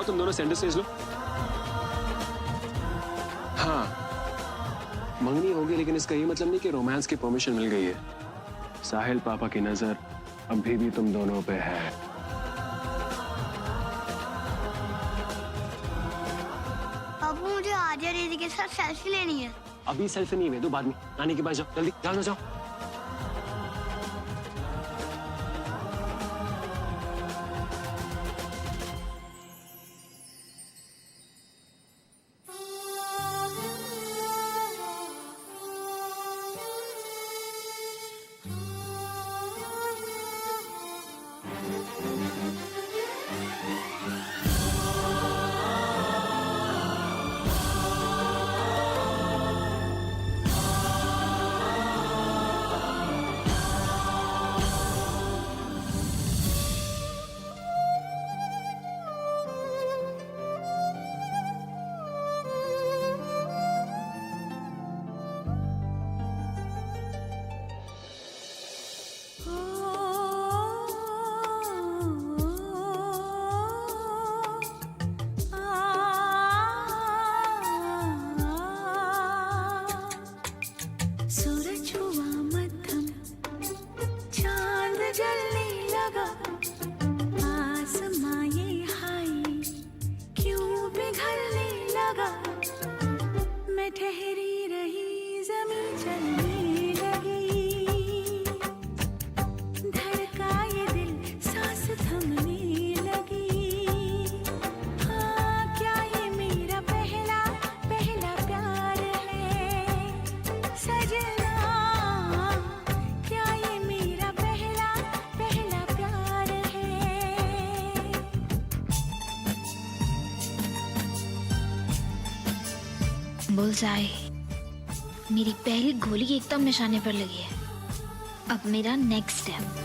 आओ तुम दोनों सेंटर स्टेज लो। हाँ, मंगनी होगी लेकिन इसका ये मतलब नहीं कि रोमांस की परमिशन मिल गई है। साहिल पापा की नजर अभी भी तुम दोनों पे है। पापा मुझे आर्या दीदी के साथ सेल्फी लेनी है। अभी सेल्फी नहीं भेजो, बाद में। नानी के पास जाओ, जल्दी जाओ जाओ। ठहरी रही ज़मीं चलने लगी, धड़का ये दिल सांस थमने लगी। हाँ क्या ये मेरा पहला पहला प्यार है सजना, क्या ये मेरा पहला पहला प्यार है। बुल्सआई, मेरी पहली गोली एकदम निशाने पर लगी है। अब मेरा नेक्स्ट स्टेप।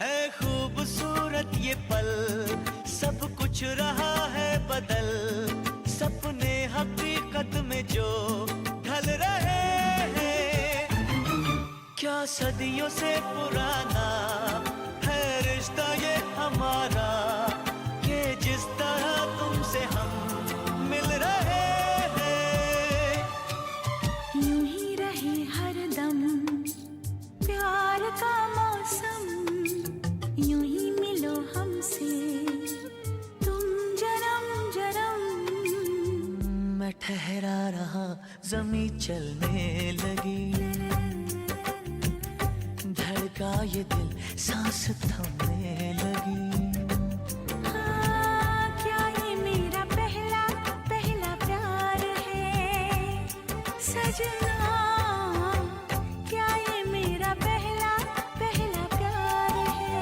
है खूबसूरत ये पल, सब कुछ रहा है बदल, सपने हकीकत में जो ढल रहे हैं। क्या सदियों से पुराना है रिश्ता ये हमारा, कि जिस तरह तुमसे हम मिल रहे हैं। यूं ही रहे हरदम प्यार का मौसम, यूं ही मिलो हमसे तुम जन्म जन्म। मैं ठहरा रहा ज़मीं चलने लगी, धड़का ये दिल सांस थमने लगी। हाँ क्या ये मेरा पहला पहला प्यार है सजना, क्या ये मेरा पहला पहला प्यार है।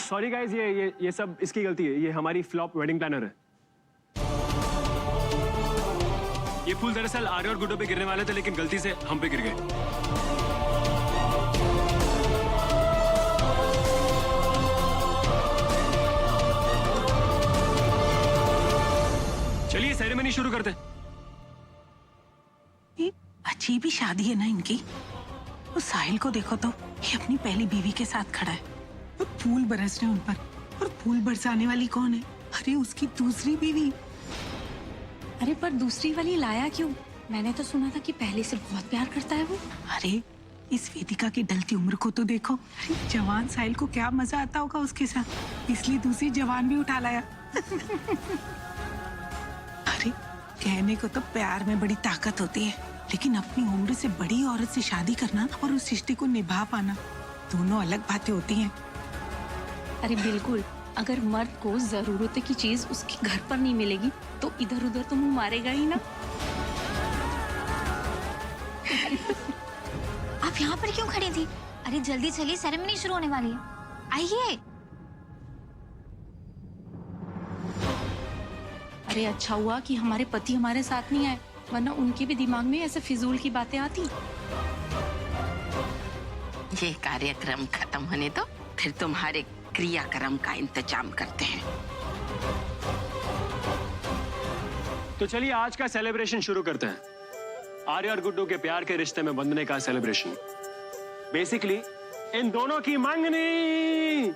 सॉरी गाइस, ये सब इसकी गलती है। ये हमारी फ्लॉप वेडिंग प्लानर है। ये फूल दरअसल आर्य और गुड्डो पे गिरने वाले थे, लेकिन गलती से हम पे गिर गए। चलिए सेरेमनी शुरू करते हैं। ये अजीब ही शादी है ना इनकी। वो साहिल को देखो तो, ये अपनी पहली बीवी के साथ खड़ा है और फूल बरस रहे उन पर। और फूल बरसाने वाली कौन है? अरे उसकी दूसरी बीवी। अरे पर दूसरी वाली लाया क्यों? मैंने तो सुना था कि पहले से बहुत प्यार करता है वो। अरे इस वेदिका की ढलती उम्र को तो देखो। अरे जवान साहिल को क्या मजा आता होगा उसके साथ, इसलिए दूसरी जवान भी उठा लाया। अरे कहने को तो प्यार में बड़ी ताकत होती है, लेकिन अपनी उम्र से बड़ी औरत से शादी करना और उस रिश्ते को निभा पाना, दोनों अलग बातें होती हैं। अरे बिल्कुल, अगर मर्द को जरूरत की चीज उसके घर पर नहीं मिलेगी तो इधर उधर तो मुंह मारेगा ही ना। आप यहाँ पर क्यों खड़ी थी? अरे जल्दी चलिए, सेरेमनी शुरू होने वाली है। आइए। अरे अच्छा हुआ कि हमारे पति हमारे साथ नहीं आए, वरना उनके भी दिमाग में ऐसे फिजूल की बातें आती। ये कार्यक्रम खत्म होने दो, फिर तुम्हारे क्रियाक्रम का इंतजाम करते हैं। तो चलिए आज का सेलिब्रेशन शुरू करते हैं। आर्य और गुड्डू के प्यार के रिश्ते में बंधने का सेलिब्रेशन। बेसिकली इन दोनों की मंगनी।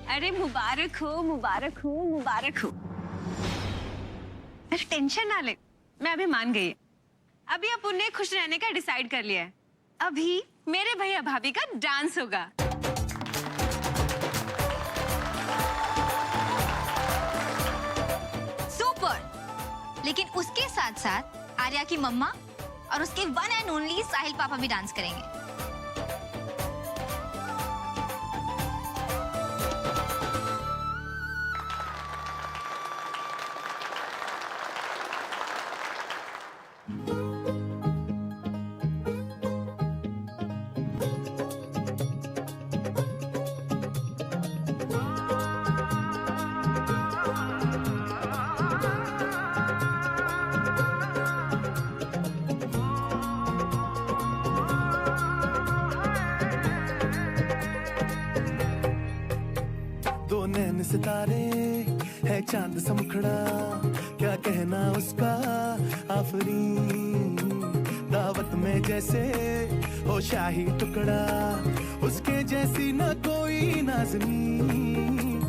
अरे मुबारक हो, मुबारक हो, मुबारक हो। अरे टेंशन ना ले, मैं अभी मान गई। अभी अपन ने खुश रहने का डिसाइड कर लिया है। अभी मेरे भैया भाभी का डांस होगा। सुपर। लेकिन उसके साथ साथ आर्या की मम्मा और उसके वन एंड ओनली साहिल पापा भी डांस करेंगे। दो नैन सितारे है चांद सा मुखड़ा, क्या कहना उसका आफरीन। दावत में जैसे हो शाही टुकड़ा, उसके जैसी न कोई नाज़नीन।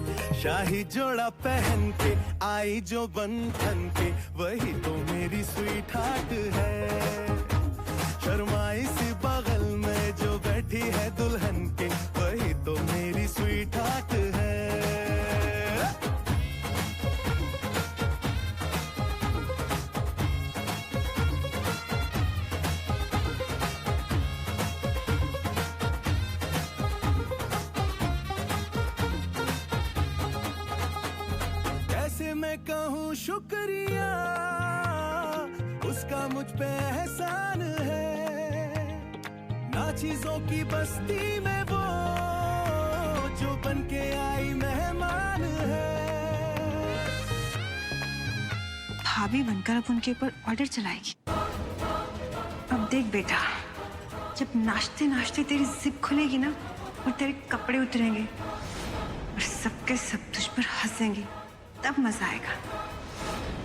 शाही जोड़ा पहन के आई जो बंधन के, वही तो मेरी स्वीट हार्ट है। शर्माई सी बगल में जो बैठी है दुल्हन के, वही तो मेरी स्वीट हार्ट है। कैसे मैं कहूँ शुक्रिया, उसका मुझ पे एहसान है। ना चीजों की बस्ती में वो जो बन के आई मेहमान है। भाभी बनकर अब उनके ऊपर ऑर्डर चलाएगी। अब देख बेटा, जब नाचते नाचते तेरी जिप खुलेगी ना और तेरे कपड़े उतरेंगे और सबके सब तुझ पर हंसेंगे, तब मजा आएगा।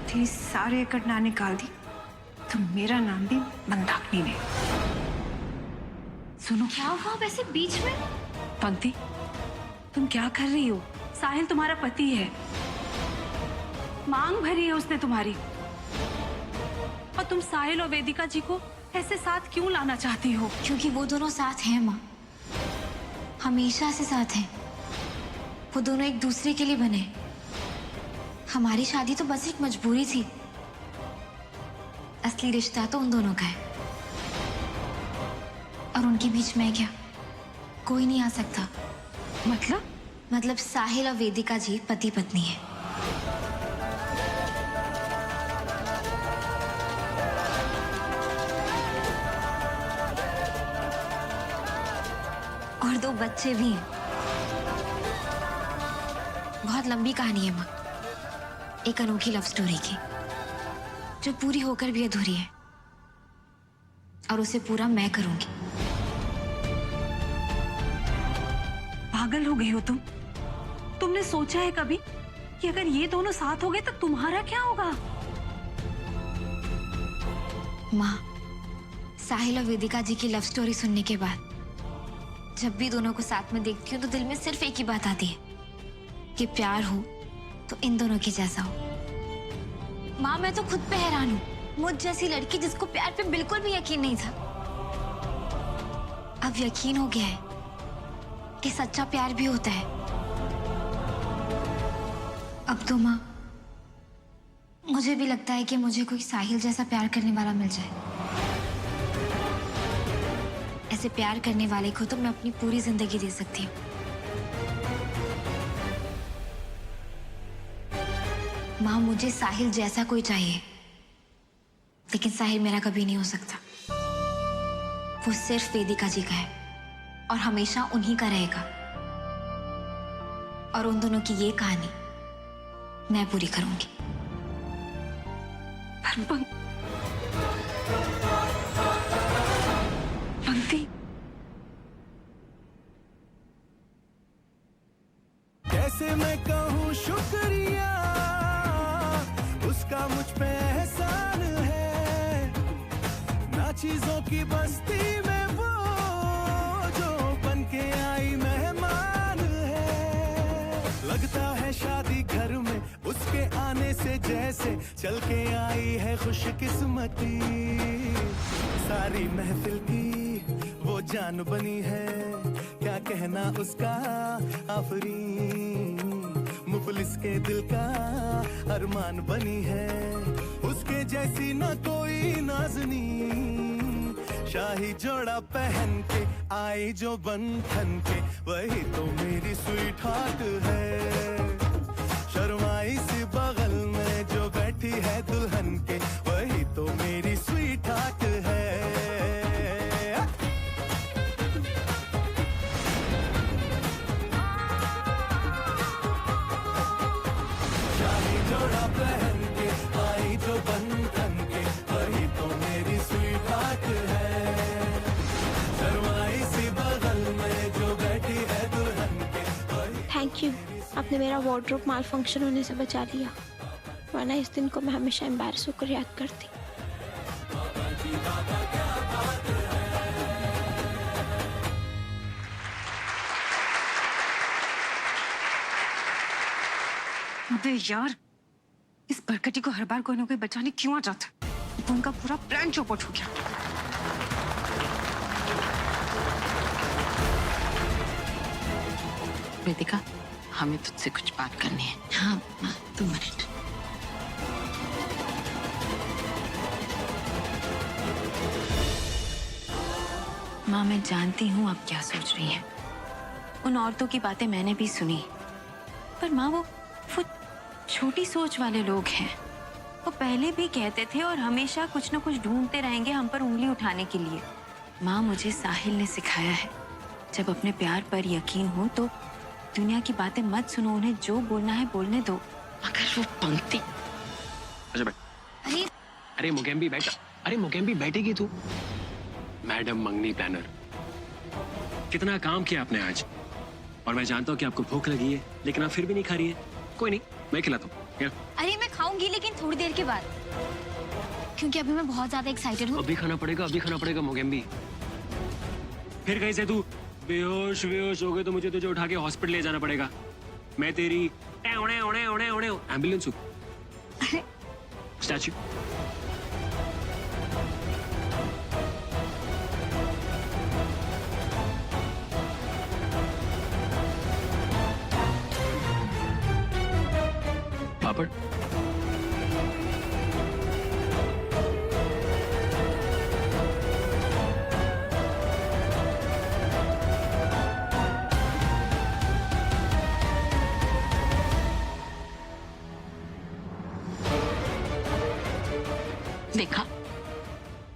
तेरी सारे एकड़ना निकाल दी तो मेरा नाम भी मंदाकिनी ने। सुनो, क्या हुआ वैसे बीच में? पंक्ति, तुम क्या कर रही हो? साहिल तुम्हारा पति है, मांग भरी है उसने तुम्हारी, और तुम साहिल और वेदिका जी को ऐसे साथ क्यों लाना चाहती हो? क्योंकि वो दोनों साथ हैं माँ, हमेशा से साथ हैं। वो दोनों एक दूसरे के लिए बने। हमारी शादी तो बस एक मजबूरी थी, असली रिश्ता तो उन दोनों का है। और उनके बीच में क्या कोई नहीं आ सकता। मतलब साहिल और वेदिका जी पति पत्नी है। और 2 बच्चे भी हैं। बहुत लंबी कहानी है माँ, एक अनोखी लव स्टोरी की, जो पूरी होकर भी अधूरी है, और उसे पूरा मैं करूंगी। पागल हो गई हो तुम? तुमने सोचा है कभी कि अगर ये दोनों साथ हो गए तो तुम्हारा क्या होगा? माँ, साहिल और वेदिका जी की लव स्टोरी सुनने के बाद जब भी दोनों को साथ में देखती हूँ तो दिल में सिर्फ एक ही बात आती है कि प्यार हो तो इन दोनों के जैसा हो। माँ, मैं तो खुद पे हैरान हूँ, मुझ जैसी लड़की जिसको प्यार पे बिल्कुल भी यकीन नहीं था, अब यकीन हो गया है कि सच्चा प्यार भी होता है। अब तो माँ, मुझे भी लगता है कि मुझे कोई साहिल जैसा प्यार करने वाला मिल जाए। ऐसे प्यार करने वाले को तो मैं अपनी पूरी जिंदगी दे सकती हूँ। माँ, मुझे साहिल जैसा कोई चाहिए, लेकिन साहिल मेरा कभी नहीं हो सकता। वो सिर्फ वेदिका जी का है और हमेशा उन्हीं का रहेगा। और उन दोनों की ये कहानी मैं पूरी करूंगी। पंक्ति, कैसे मैं कहूँ शुक्रिया, उसका मुझ पे एहसान है। ना चीजों की बस्ती में वो जो बन के आई मेहमान है। लगता है शादी घर में उसके आने से जैसे चल के आई है खुशकिस्मती। सारी महफिल की वो जान बनी है, क्या कहना उसका आफरीन। मुफलिस के दिल का अरमान बनी है, उसके जैसी ना कोई नाज़नी। शाही जोड़ा पहन के आई जो बंधन के, वही तो मेरी स्वीट हार्ट है। शर्माई सी बगल में जो बैठी है दुल्हन के, वही तो मेरी स्वीट हार्ट है। शाही जोड़ा पहन के आई जो बंधन के, वही तो मेरी स्वीट हार्ट है। शर्माई सी बगल में जो बैठी है दुल्हन के, वही। थैंक यू, आपने मेरा वार्डरोब माल फंक्शन होने से बचा लिया, वरना इस दिन को मैं हमेशा एम्बैरस होकर याद करती। अबे यार, इस बरकटी को हर बार कोई ना कोई बचाने क्यों आ जाता है? अब उनका पूरा प्लान चौपट हो गया। वेदिका, हमें तुझसे कुछ बात करनी है। हाँ माँ, 2 मिनट। माँ, मैं जानती हूँ आप क्या सोच रही हैं। उन औरतों की बातें मैंने भी सुनी, पर माँ वो छोटी सोच वाले लोग हैं। वो पहले भी कहते थे और हमेशा कुछ न कुछ ढूंढते रहेंगे हम पर उंगली उठाने के लिए। माँ, मुझे साहिल ने सिखाया है, जब अपने प्यार पर यकीन हो तो दुनिया की बातें मत सुनो, उन्हें जो बोलना है बोलने दो। मगर वो पंक्ति। अच्छा बैठ। अरे मुकेम्बी बैठ। अरे मुकेम्बी बैठेगी तू? मैडम मंगनी प्लानर, कितना काम किया आपने आज। और मैं जानता हूँ कि आपको भूख लगी है, लेकिन आप फिर भी नहीं खा रही है। कोई नहीं, मैं खिलाता हूँ। अरे मैं खाऊंगी लेकिन थोड़ी देर के बाद, क्योंकि अभी मैं बहुत ज्यादा एक्साइटेड हूँ। अभी खाना पड़ेगा मोगेम्बी। फिर कहीं से तू बेहोश हो गए तो मुझे तुझे उठा के हॉस्पिटल ले जाना पड़ेगा। मैं तेरी एम्बुलेंस हूँ। स्टैचू। पापड़।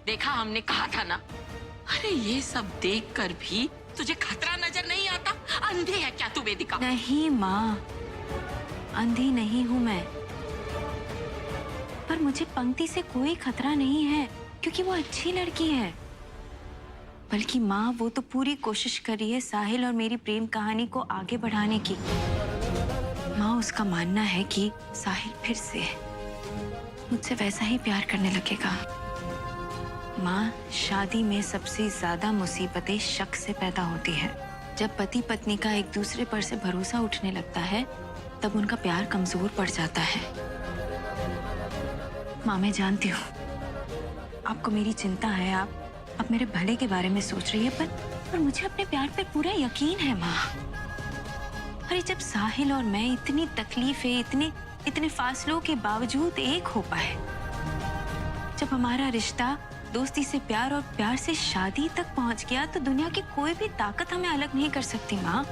देखा हमने कहा था ना। अरे ये सब देखकर भी तुझे खतरा नजर नहीं आता? अंधी है क्या तू वेदिका? नहीं माँ, अंधी नहीं हूँ मैं, पर मुझे पंक्ति से कोई खतरा नहीं है क्योंकि वो अच्छी लड़की है। बल्कि माँ वो तो पूरी कोशिश कर रही है साहिल और मेरी प्रेम कहानी को आगे बढ़ाने की। माँ उसका मानना है कि साहिल फिर से मुझसे वैसा ही प्यार करने लगेगा। माँ, शादी में सबसे ज्यादा मुसीबतें शक से पैदा होती है। जब पति पत्नी का एक दूसरे पर से भरोसा उठने लगता है तब उनका प्यार कमजोर पड़ जाता है। माँ मैं जानती हूँ आपको मेरी चिंता है, आप मेरे भले के बारे में सोच रही है, पर मुझे अपने प्यार पे पूरा यकीन है माँ। अरे जब साहिल और मैं इतनी तकलीफें, इतने फासलों के बावजूद एक हो पाए, जब हमारा रिश्ता दोस्ती से प्यार और प्यार से शादी तक पहुंच गया, तो दुनिया की कोई भी ताकत हमें अलग नहीं कर सकती माँ।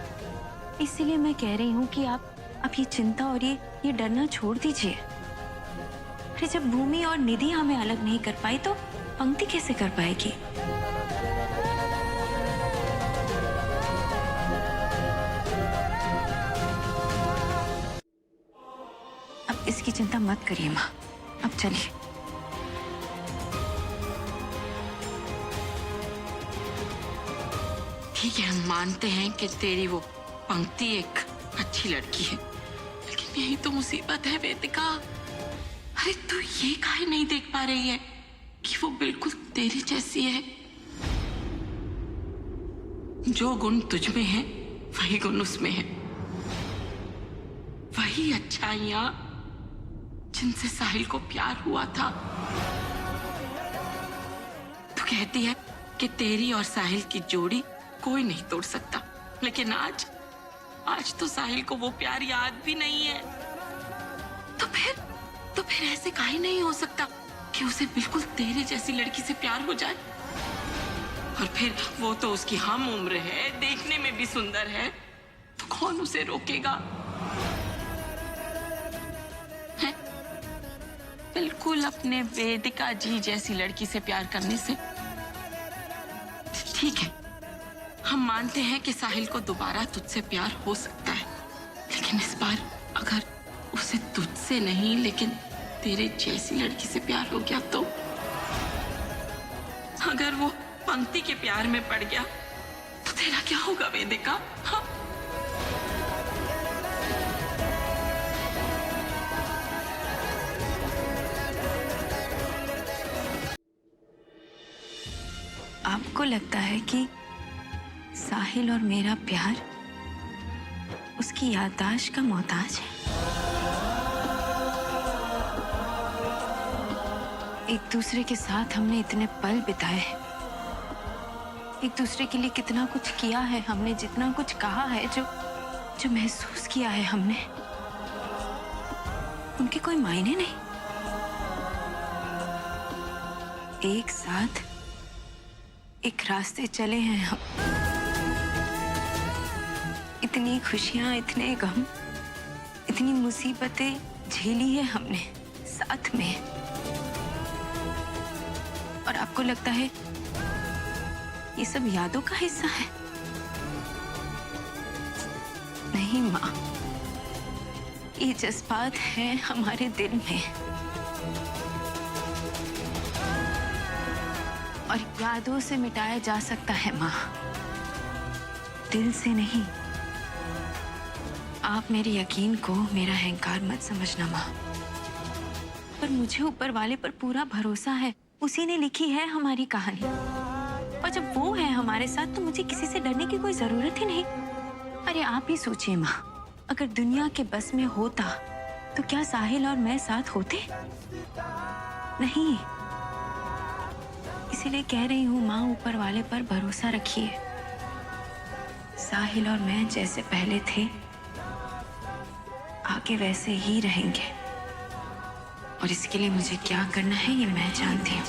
इसीलिए मैं कह रही हूँ कि आप ये चिंता और ये डरना छोड़ दीजिए। अरे जब भूमि और निधि हमें अलग नहीं कर पाई तो पंक्ति कैसे कर पाएगी? अब इसकी चिंता मत करिए माँ, अब चलिए। ठीक है, हम मानते हैं कि तेरी वो पंक्ति एक अच्छी लड़की है, लेकिन यही तो मुसीबत है वेदिका। अरे तू ये काहे नहीं देख पा रही है कि वो बिल्कुल तेरी जैसी है? जो गुण तुझ में है वही गुण उसमें है, वही अच्छाइयां जिनसे साहिल को प्यार हुआ था। तू कहती है कि तेरी और साहिल की जोड़ी कोई नहीं तोड़ सकता, लेकिन आज तो साहिल को वो प्यार याद भी नहीं है। तो फिर ऐसे काहे नहीं हो सकता कि उसे बिल्कुल तेरे जैसी लड़की से प्यार हो जाए? और फिर वो तो उसकी हम उम्र है, देखने में भी सुंदर है, तो कौन उसे रोकेगा? है? बिल्कुल अपने वेदिका जी जैसी लड़की से प्यार करने से। ठीक है, हम मानते हैं कि साहिल को दोबारा तुझसे प्यार हो सकता है, लेकिन इस बार अगर उसे तुझसे नहीं लेकिन तेरे जैसी लड़की से प्यार हो गया तो? अगर वो पंक्ति के प्यार में पड़ गया तो तेरा क्या होगा वेदिका? हाँ? आपको लगता है कि साहिल और मेरा प्यार उसकी याददाश्त का मोहताज है? एक दूसरे के साथ हमने इतने पल बिताए हैं, एक दूसरे के लिए कितना कुछ किया है हमने, जितना कुछ कहा है, जो महसूस किया है हमने, उनके कोई मायने नहीं। एक साथ एक रास्ते चले हैं हम, इतनी खुशियां, इतने गम, इतनी मुसीबतें झेली है हमने साथ में, और आपको लगता है ये सब यादों का हिस्सा है? नहीं माँ, ये जज्बात है हमारे दिल में, और यादों से मिटाया जा सकता है माँ, दिल से नहीं। आप मेरे यकीन को मेरा अहंकार मत समझना माँ। पर मुझे ऊपर वाले पर पूरा भरोसा है। उसी ने लिखी है हमारी कहानी, और जब वो है हमारे साथ तो मुझे किसी से डरने की कोई जरूरत ही नहीं। अरे आप ही सोचिए माँ, अगर दुनिया के बस में होता तो क्या साहिल और मैं साथ होते? नहीं। इसीलिए कह रही हूँ माँ, ऊपर वाले पर भरोसा रखिए। साहिल और मैं जैसे पहले थे आगे वैसे ही रहेंगे, और इसके लिए मुझे क्या करना है ये मैं जानती हूँ।